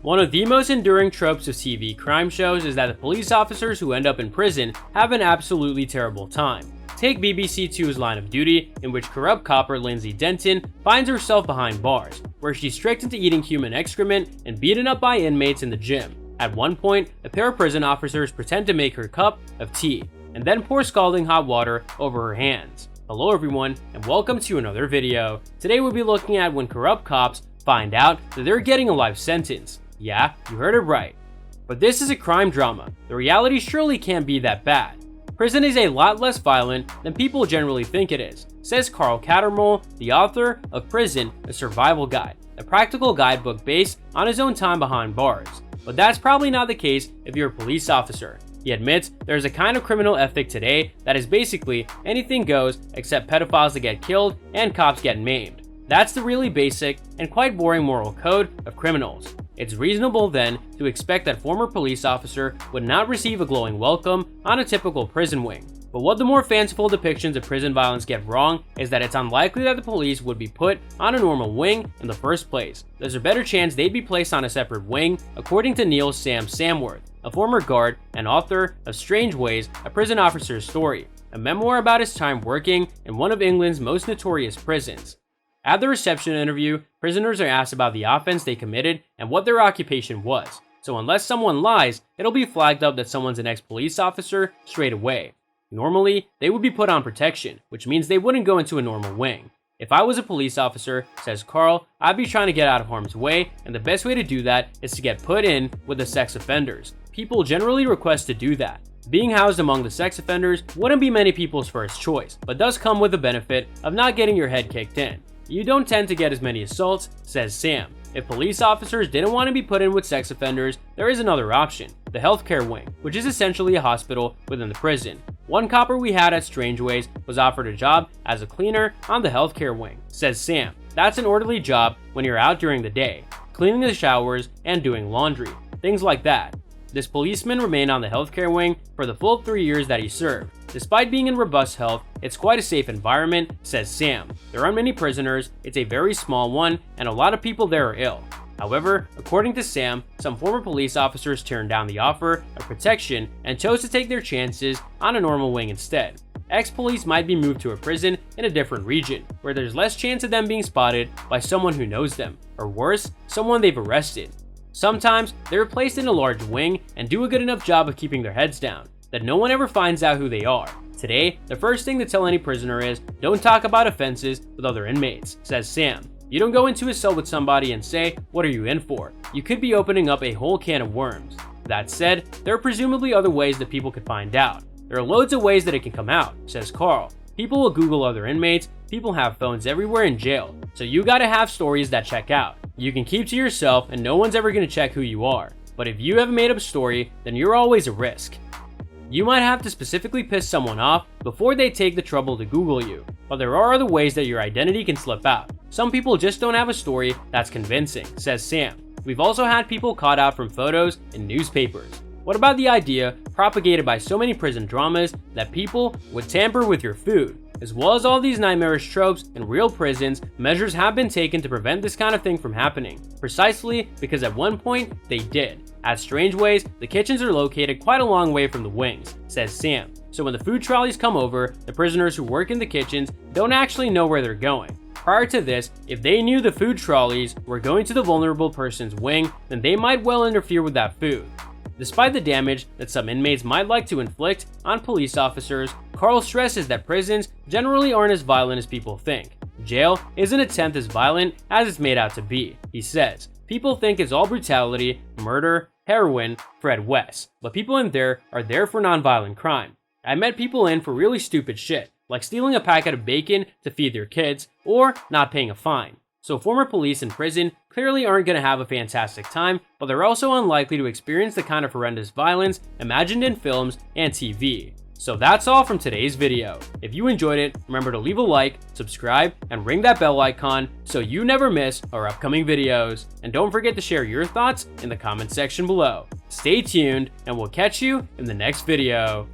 One of the most enduring tropes of TV crime shows is that the police officers who end up in prison have an absolutely terrible time. Take BBC 2's Line of Duty, in which corrupt copper Lindsay Denton finds herself behind bars, where she's tricked into eating human excrement and beaten up by inmates in the gym. At one point, a pair of prison officers pretend to make her a cup of tea, and then pour scalding hot water over her hands. Hello everyone, and welcome to another video. Today we'll be looking at when corrupt cops find out that they're getting a life sentence. Yeah, you heard it right. But this is a crime drama. The reality surely can't be that bad. Prison is a lot less violent than people generally think it is, says Carl Cattermole, the author of Prison, a Survival Guide, a practical guidebook based on his own time behind bars. But that's probably not the case if you're a police officer. He admits there's a kind of criminal ethic today that is basically anything goes except pedophiles that get killed and cops get maimed. That's the really basic and quite boring moral code of criminals. It's reasonable then to expect that former police officer would not receive a glowing welcome on a typical prison wing. But what the more fanciful depictions of prison violence get wrong is that it's unlikely that the police would be put on a normal wing in the first place. There's a better chance they'd be placed on a separate wing, according to Neil Sam Samworth, a former guard and author of Strange Ways, a prison officer's story, a memoir about his time working in one of England's most notorious prisons. At the reception interview, prisoners are asked about the offense they committed and what their occupation was. So unless someone lies, it'll be flagged up that someone's an ex-police officer straight away. Normally, they would be put on protection, which means they wouldn't go into a normal wing. If I was a police officer, says Carl, I'd be trying to get out of harm's way, and the best way to do that is to get put in with the sex offenders. People generally request to do that. Being housed among the sex offenders wouldn't be many people's first choice, but does come with the benefit of not getting your head kicked in. You don't tend to get as many assaults, says Sam. If police officers didn't want to be put in with sex offenders, there is another option, the healthcare wing, which is essentially a hospital within the prison. One copper we had at Strange Ways was offered a job as a cleaner on the healthcare wing, says Sam. That's an orderly job when you're out during the day, cleaning the showers and doing laundry, things like that. This policeman remained on the healthcare wing for the full 3 years that he served. Despite being in robust health, it's quite a safe environment, says Sam. There aren't many prisoners, it's a very small one, and a lot of people there are ill. However, according to Sam, some former police officers turned down the offer of protection and chose to take their chances on a normal wing instead. Ex-police might be moved to a prison in a different region, where there's less chance of them being spotted by someone who knows them, or worse, someone they've arrested. Sometimes, they're placed in a large wing and do a good enough job of keeping their heads down that no one ever finds out who they are. Today, the first thing to tell any prisoner is, don't talk about offenses with other inmates, says Sam. You don't go into a cell with somebody and say, what are you in for? You could be opening up a whole can of worms. That said, there are presumably other ways that people could find out. There are loads of ways that it can come out, says Carl. People will Google other inmates, people have phones everywhere in jail, so you gotta have stories that check out. You can keep to yourself and no one's ever gonna check who you are. But if you have a made up story, then you're always a risk. You might have to specifically piss someone off before they take the trouble to Google you, but there are other ways that your identity can slip out. Some people just don't have a story that's convincing, says Sam. We've also had people caught out from photos in newspapers. What about the idea, propagated by so many prison dramas, that people would tamper with your food? As well as all these nightmarish tropes in real prisons, measures have been taken to prevent this kind of thing from happening, precisely because at one point they did. At Strange Ways, the kitchens are located quite a long way from the wings, says Sam. So when the food trolleys come over, the prisoners who work in the kitchens don't actually know where they're going. Prior to this, if they knew the food trolleys were going to the vulnerable person's wing, then they might well interfere with that food. Despite the damage that some inmates might like to inflict on police officers, Carl stresses that prisons generally aren't as violent as people think. Jail isn't a tenth as violent as it's made out to be, he says. People think it's all brutality, murder, heroin, Fred West, but people in there are there for non-violent crime. I met people in for really stupid shit, like stealing a packet of bacon to feed their kids, or not paying a fine. So former police in prison clearly aren't going to have a fantastic time, but they're also unlikely to experience the kind of horrendous violence imagined in films and TV. So that's all from today's video. If you enjoyed it, remember to leave a like, subscribe, and ring that bell icon so you never miss our upcoming videos. And don't forget to share your thoughts in the comment section below. Stay tuned, and we'll catch you in the next video.